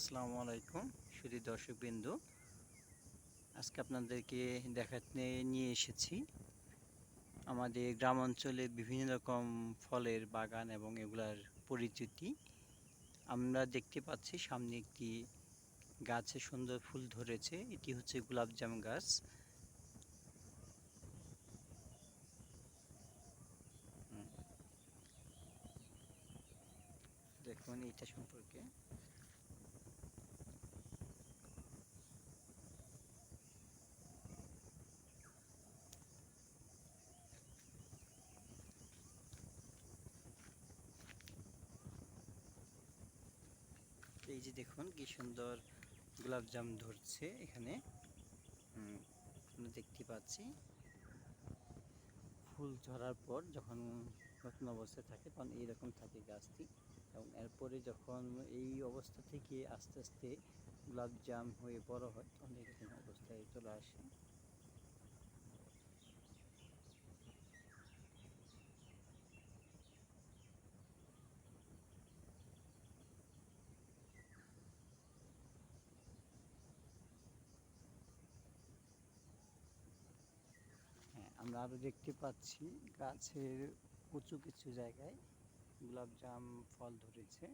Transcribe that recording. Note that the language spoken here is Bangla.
আসসালামু আলাইকুম সুধী দর্শকবৃন্দু। আজকে আপনাদেরকে দেখাতে নিয়ে এসেছি আমাদের গ্রাম অঞ্চলে বিভিন্ন রকম ফলের বাগান এবং এগুলার পরিচিতি। আমরা দেখতে পাচ্ছি সামনে একটি গাছে সুন্দর ফুল ধরেছে, এটি হচ্ছে গোলাপজাম গাছ। দেখুন এটা সম্পর্কে। এই যে দেখুন কি সুন্দর গোলাপজাম ধরছে এখানে। আমরা দেখতে পাচ্ছি ফুল ঝরার পর যখন নতুন অবস্থায় থাকে তখন এইরকম থাকে গাছটি, এবং এরপরে যখন এই অবস্থা থেকে আস্তে আস্তে গোলাপজাম হয়ে বড় হয় তখন এরকম অবস্থায় চলে আসে। হ্যাঁ, আমরা আরও দেখতে পাচ্ছি গাছের উঁচু কিছু জায়গায় গোলাপজাম ফল ধরেছে।